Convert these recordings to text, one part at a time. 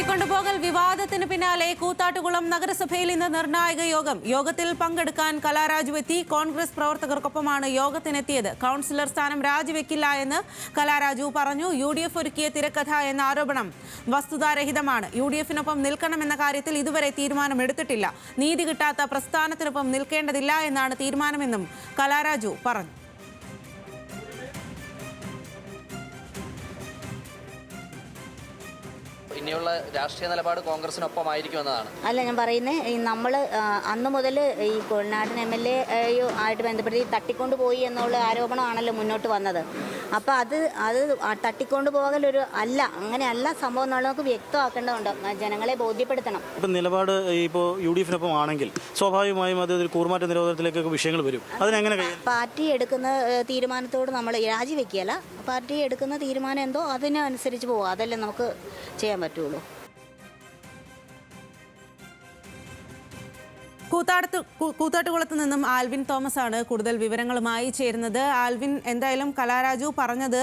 തട്ടിക്കൊണ്ടുപോകൽ വിവാദത്തിന് പിന്നാലെ കൂത്താട്ടുകുളം നഗരസഭയിൽ ഇന്ന് നിർണായക യോഗം. യോഗത്തിൽ പങ്കെടുക്കാൻ കലാരാജു എത്തി. കോൺഗ്രസ് പ്രവർത്തകർക്കൊപ്പമാണ് യോഗത്തിനെത്തിയത്. കൗൺസിലർ സ്ഥാനം രാജിവെക്കില്ല എന്ന് കലാരാജു പറഞ്ഞു. UDF ഒരുക്കിയ തിരക്കഥ എന്ന ആരോപണം വസ്തുതാരഹിതമാണ്. UDFിനൊപ്പം നിൽക്കണമെന്ന കാര്യത്തിൽ ഇതുവരെ തീരുമാനമെടുത്തിട്ടില്ല. നീതി കിട്ടാത്ത പ്രസ്ഥാനത്തിനൊപ്പം നിൽക്കേണ്ടതില്ല എന്നാണ് തീരുമാനമെന്നും കലാരാജു പറഞ്ഞു. ഇനിയുള്ള രാഷ്ട്രീയ നിലപാട് കോൺഗ്രസിനൊപ്പമായിരിക്കുമെന്നതാണ്. അല്ല, ഞാൻ പറയുന്നത് നമ്മൾ അന്ന് മുതൽ ഈ കൊൾനാടൻ MLA ആയിട്ട് ബന്ധപ്പെട്ട് തട്ടിക്കൊണ്ടുപോയി എന്നുള്ള ആരോപണമാണല്ലോ മുന്നോട്ട് വന്നത്. അപ്പോൾ അത് തട്ടിക്കൊണ്ടുപോകലൊരു അങ്ങനെയല്ല സംഭവം എന്നുള്ളത് നമുക്ക് വ്യക്തമാക്കേണ്ടതുണ്ട്. ജനങ്ങളെ ബോധ്യപ്പെടുത്തണം. ഇപ്പം നിലപാട് ഇപ്പോൾ UDFിനൊപ്പം ആണെങ്കിൽ സ്വാഭാവികമായും അത് ഒരു കൂറുമാറ്റ നിരോധനത്തിലേക്കൊക്കെ വിഷയങ്ങൾ വരും. അതിനെങ്ങനെ പാർട്ടി എടുക്കുന്ന തീരുമാനത്തോട് നമ്മൾ രാജിവെക്കുകയല്ല. പാർട്ടി എടുക്കുന്ന തീരുമാനം എന്തോ അതിനനുസരിച്ച് പോവുക. അതല്ലേ നമുക്ക് ചെയ്യാൻ പറ്റുള്ളൂ. കൂത്താട്ടുകുളത്ത് നിന്നും ആൽവിൻ തോമസ് ആണ് കൂടുതൽ വിവരങ്ങളുമായി ചേരുന്നത്. ആൽവിൻ, എന്തായാലും കലാരാജു പറഞ്ഞത്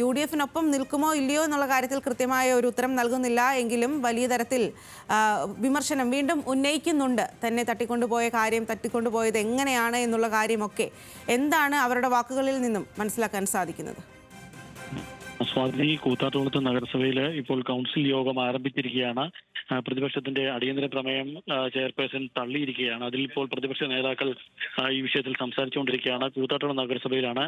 UDFിനൊപ്പം നിൽക്കുമോ ഇല്ലയോ എന്നുള്ള കാര്യത്തിൽ കൃത്യമായ ഒരു ഉത്തരം നൽകുന്നില്ല. എങ്കിലും വലിയ തരത്തിൽ വിമർശനം വീണ്ടും ഉന്നയിക്കുന്നുണ്ട്. തന്നെ തട്ടിക്കൊണ്ടുപോയത് എങ്ങനെയാണ് എന്നുള്ള കാര്യമൊക്കെ. എന്താണ് അവരുടെ വാക്കുകളിൽ നിന്നും മനസ്സിലാക്കാൻ സാധിക്കുന്നത്? സ്വാതി, കൂത്താട്ടുകുളത്ത് നഗരസഭയിൽ ഇപ്പോൾ കൗൺസിൽ യോഗം ആരംഭിച്ചിരിക്കുകയാണ്. പ്രതിപക്ഷത്തിന്റെ അടിയന്തര പ്രമേയം ചെയർപേഴ്സൺ തള്ളിയിരിക്കുകയാണ്. അതിൽ ഇപ്പോൾ പ്രതിപക്ഷ നേതാക്കൾ ഈ വിഷയത്തിൽ സംസാരിച്ചുകൊണ്ടിരിക്കുകയാണ്. കൂത്താട്ടുകുളം നഗരസഭയിലാണ്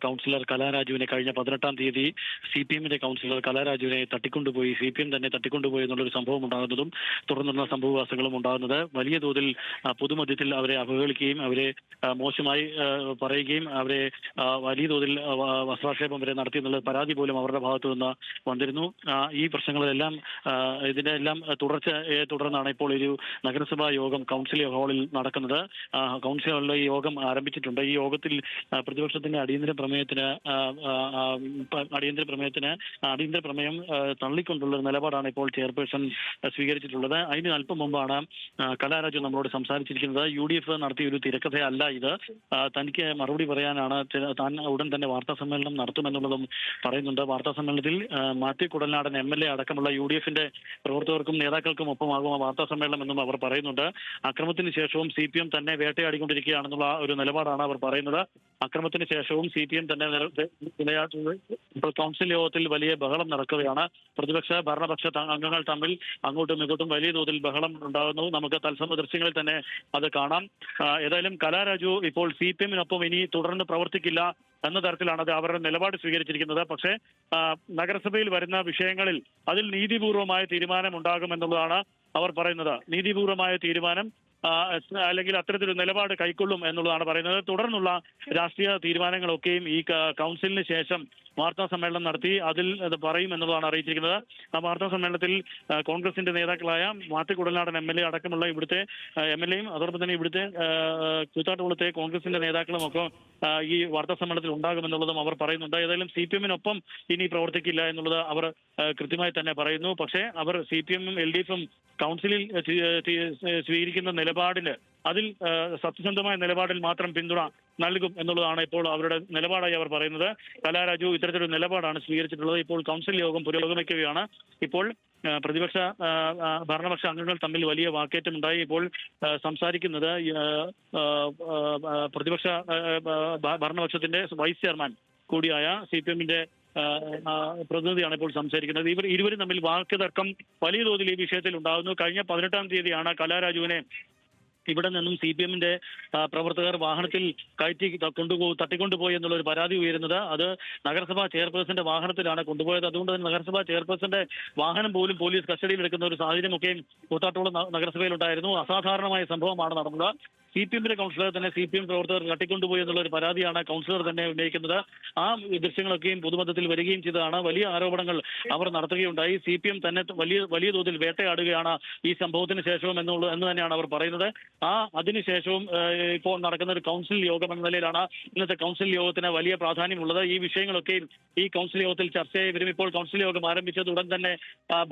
കൗൺസിലർ കലാരാജുവിനെ കഴിഞ്ഞ 18-ാം തീയതി CPMന്റെ കൗൺസിലർ കലാരാജുവിനെ തട്ടിക്കൊണ്ടുപോയി, CPM തന്നെ തട്ടിക്കൊണ്ടുപോയി എന്നുള്ളൊരു സംഭവം ഉണ്ടാകുന്നതും തുടർന്നുള്ള സംഭവവാസങ്ങളും ഉണ്ടാകുന്നത്. വലിയ തോതിൽ പൊതുമധ്യത്തിൽ അവരെ അവഹേളിക്കുകയും അവരെ മോശമായി പറയുകയും അവരെ വലിയ തോതിൽ വസ്ത്രാക്ഷേപം വരെ നടത്തി എന്നുള്ള പരാതി പോലും അവരുടെ ഭാഗത്തു നിന്ന് വന്നിരുന്നു. ഈ പ്രശ്നങ്ങളെല്ലാം ഇതിന്റെ എല്ലാം തുടർച്ചയെ തുടർന്നാണ് ഇപ്പോൾ ഒരു നഗരസഭാ യോഗം കൗൺസിൽ ഹാളിൽ നടക്കുന്നത്. കൗൺസിൽ ഹാളിലെ ഈ യോഗം ആരംഭിച്ചിട്ടുണ്ട്. ഈ യോഗത്തിൽ പ്രതിപക്ഷത്തിന്റെ അടിയന്തര പ്രമേയം തള്ളിക്കൊണ്ടുള്ള നിലപാടാണ് ഇപ്പോൾ ചെയർപേഴ്സൺ സ്വീകരിച്ചിട്ടുള്ളത്. അതിന് അല്പം മുമ്പാണ് കലാരാജു നമ്മളോട് സംസാരിച്ചിരിക്കുന്നത്. UDF നടത്തിയ ഒരു തിരക്കഥയല്ല ഇത്. തനിക്ക് മറുപടി പറയാനാണ് താൻ ഉടൻ തന്നെ വാർത്താ സമ്മേളനം നടത്തുമെന്നുള്ളതും പറയുന്നുണ്ട്. വാർത്താ സമ്മേളനത്തിൽ മാത്യു കുടൽനാടൻ MLA അടക്കമുള്ള UDFന്റെ പ്രവർത്തകർക്കും നേതാക്കൾക്കും ഒപ്പമാകും ആ വാർത്താ സമ്മേളനം എന്നും അവർ പറയുന്നുണ്ട്. അക്രമത്തിന് ശേഷവും CPM തന്നെ വേട്ടയാടിക്കൊണ്ടിരിക്കുകയാണെന്നുള്ള ഒരു നിലപാടാണ് അവർ പറയുന്നത്. അക്രമത്തിന് ശേഷവും CPM തന്നെ ഇപ്പോൾ കൗൺസിൽ യോഗത്തിൽ വലിയ ബഹളം നടക്കുകയാണ്. പ്രതിപക്ഷ ഭരണപക്ഷ അംഗങ്ങൾ തമ്മിൽ അങ്ങോട്ടും ഇങ്ങോട്ടും വലിയ തോതിൽ ബഹളം ഉണ്ടാകുന്നു. നമുക്ക് തത്സമയ ദൃശ്യങ്ങളിൽ തന്നെ അത് കാണാം. ഏതായാലും കലാരാജു ഇപ്പോൾ CPMനൊപ്പം ഇനി തുടർന്ന് പ്രവർത്തിക്കില്ല എന്ന തരത്തിലാണ് അത് അവരുടെ നിലപാട് സ്വീകരിച്ചിരിക്കുന്നത്. പക്ഷേ നഗരസഭയിൽ വരുന്ന വിഷയങ്ങളിൽ അതിൽ നീതിപൂർവമായ തീരുമാനം ഉണ്ടാകുമെന്നുള്ളതാണ് അവർ പറയുന്നത്. നീതിപൂർവമായ തീരുമാനം അല്ലെങ്കിൽ അത്തരത്തിലൊരു നിലപാട് കൈക്കൊള്ളും എന്നുള്ളതാണ് പറയുന്നത്. തുടർന്നുള്ള രാഷ്ട്രീയ തീരുമാനങ്ങളൊക്കെയും ഈ കൗൺസിലിന് ശേഷം വാർത്താ സമ്മേളനം നടത്തി അതിൽ അത് പറയും എന്നുള്ളതാണ് അറിയിച്ചിരിക്കുന്നത്. ആ സമ്മേളനത്തിൽ കോൺഗ്രസിന്റെ നേതാക്കളായ മാത്യു കുടൽനാടൻ MLA അടക്കമുള്ള ഇവിടുത്തെ MLAയും അതോടൊപ്പം തന്നെ ഇവിടുത്തെ കൂത്താട്ടുകുളത്തെ കോൺഗ്രസിന്റെ നേതാക്കളും ഒക്കെ ഈ വാർത്താ സമ്മേളനത്തിൽ ഉണ്ടാകുമെന്നുള്ളതും അവർ പറയുന്നുണ്ട്. ഏതായാലും ഇനി പ്രവർത്തിക്കില്ല എന്നുള്ളത് അവർ കൃത്യമായി തന്നെ പറയുന്നു. പക്ഷേ അവർ CPMഉം LDFും കൗൺസിലിൽ സ്വീകരിക്കുന്ന നിലപാടിന് അതിൽ സത്യസന്ധമായ നിലപാടിൽ മാത്രം പിന്തുണ നൽകും എന്നുള്ളതാണ് ഇപ്പോൾ അവരുടെ നിലപാടായി അവർ പറയുന്നത്. കലാരാജു ഇത്തരത്തിലൊരു നിലപാടാണ് സ്വീകരിച്ചിട്ടുള്ളത്. ഇപ്പോൾ കൗൺസിൽ യോഗം പുരോഗമിക്കുകയാണ്. ഇപ്പോൾ ഭരണപക്ഷ അംഗങ്ങൾ തമ്മിൽ വലിയ വാക്കേറ്റമുണ്ടായി. ഇപ്പോൾ സംസാരിക്കുന്നത് പ്രതിപക്ഷ ഭരണപക്ഷത്തിന്റെ വൈസ് ചെയർമാൻ കൂടിയായ CPMന്റെ പ്രതിനിധിയാണ് ഇപ്പോൾ സംസാരിക്കുന്നത്. ഇരുവരും തമ്മിൽ വാക്കുതർക്കം വലിയ തോതിൽ ഈ വിഷയത്തിൽ ഉണ്ടാകുന്നു. കഴിഞ്ഞ 18-ാം തീയതിയാണ് കലാരാജുവിനെ ഇവിടെ നിന്നും CPMന്റെ പ്രവർത്തകർ വാഹനത്തിൽ തട്ടിക്കൊണ്ടുപോയി എന്നുള്ള ഒരു പരാതി ഉയരുന്നത്. അത് നഗരസഭാ ചെയർപേഴ്സന്റെ വാഹനത്തിലാണ് കൊണ്ടുപോയത്. അതുകൊണ്ട് തന്നെ നഗരസഭാ ചെയർപേഴ്സന്റെ വാഹനം പോലും പോലീസ് കസ്റ്റഡിയിൽ എടുക്കുന്ന ഒരു സാഹചര്യമൊക്കെയും കൂത്താട്ടുകുളം നഗരസഭയിൽ ഉണ്ടായിരുന്നു. അസാധാരണമായ സംഭവമാണ് നടന്നത്. CPMന്റെ കൗൺസിലർ തന്നെ CPM പ്രവർത്തകർ തട്ടിക്കൊണ്ടുപോയി എന്നുള്ള ഒരു പരാതിയാണ് കൗൺസിലർ തന്നെ ഉന്നയിക്കുന്നത്. ആ ദൃശ്യങ്ങളൊക്കെയും പൊതുമധ്യത്തിൽ വരികയും ചെയ്തതാണ്. വലിയ ആരോപണങ്ങൾ അവർ നടത്തുകയുണ്ടായി. CPM തന്നെ വലിയ തോതിൽ വേട്ടയാടുകയാണ് ഈ സംഭവത്തിന് ശേഷവും എന്ന് തന്നെയാണ് അവർ പറയുന്നത്. അതിനുശേഷവും ഇപ്പോൾ നടക്കുന്ന ഒരു കൗൺസിൽ യോഗം എന്ന നിലയിലാണ് ഇന്നത്തെ കൗൺസിൽ യോഗത്തിന് വലിയ പ്രാധാന്യമുള്ളത്. ഈ വിഷയങ്ങളൊക്കെയും ഈ കൗൺസിൽ യോഗത്തിൽ ചർച്ചയായി വരും. ഇപ്പോൾ കൗൺസിൽ യോഗം ആരംഭിച്ചത് ഉടൻ തന്നെ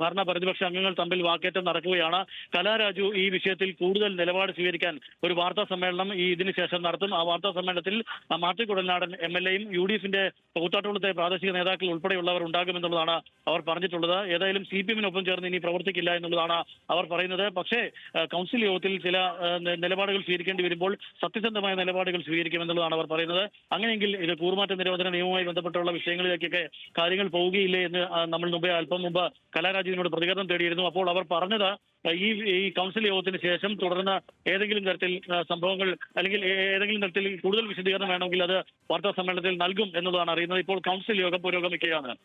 ഭരണ പ്രതിപക്ഷ അംഗങ്ങൾ തമ്മിൽ വാക്കേറ്റം നടക്കുകയാണ്. കലാരാജു ഈ വിഷയത്തിൽ കൂടുതൽ നിലപാട് സ്വീകരിക്കാൻ ഒരു വാർത്താ വാർത്താ സമ്മേളനം ഇതിന് ശേഷം നടത്തും. ആ വാർത്താ സമ്മേളനത്തിൽ മാത്യു കുഴൽനാടൻ MLA-യും UDF-ന്റെ കൂത്താട്ടുകുളത്തെ പ്രാദേശിക നേതാക്കൾ ഉൾപ്പെടെയുള്ളവർ ഉണ്ടാകുമെന്നുള്ളതാണ് അവർ പറഞ്ഞിട്ടുള്ളത്. ഏതായാലും CPM-നൊപ്പം ചേർന്ന് ഇനി പ്രവർത്തിക്കില്ല എന്നുള്ളതാണ് അവർ പറയുന്നത്. പക്ഷേ കൗൺസിൽ യോഗത്തിൽ ചില നിലപാടുകൾ സ്വീകരിക്കേണ്ടി വരുമ്പോൾ സത്യസന്ധമായ നിലപാടുകൾ സ്വീകരിക്കുമെന്നുള്ളതാണ് അവർ പറയുന്നത്. അങ്ങനെയെങ്കിൽ ഇത് കൂറുമാറ്റ നിരോധന നിയമവുമായി ബന്ധപ്പെട്ടുള്ള വിഷയങ്ങളിലേക്കൊക്കെ കാര്യങ്ങൾ പോവുകയില്ലേ എന്ന് നമ്മൾ അല്പം മുമ്പ് കലാരാജുവിനോട് പ്രതികരണം തേടിയിരുന്നു. അപ്പോൾ അവർ പറഞ്ഞത് ഈ കൗൺസിൽ യോഗത്തിന് ശേഷം തുടർന്ന് ഏതെങ്കിലും തരത്തിൽ സംഭവങ്ങൾ അല്ലെങ്കിൽ ഏതെങ്കിലും തരത്തിൽ കൂടുതൽ വിശദീകരണം വേണമെങ്കിൽ അത് വാർത്താ സമ്മേളനത്തിൽ നൽകും എന്നുള്ളതാണ് അറിയുന്നത്. ഇപ്പോൾ കൗൺസിൽ യോഗം പുരോഗമിക്കുകയാണ്.